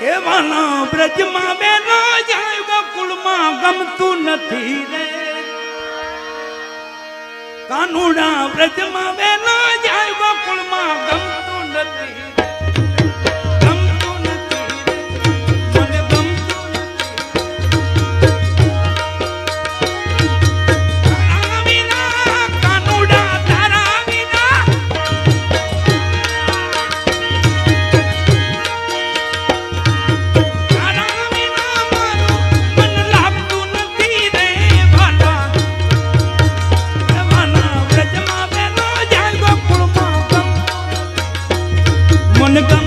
એવાના બ્રજમાં બેનો જાય ગોકુળમાં ગમતું નથી રે કાનુડા બ્રજમાં બેનો જાય ગોકુળમાં ગમતું નથી Gonna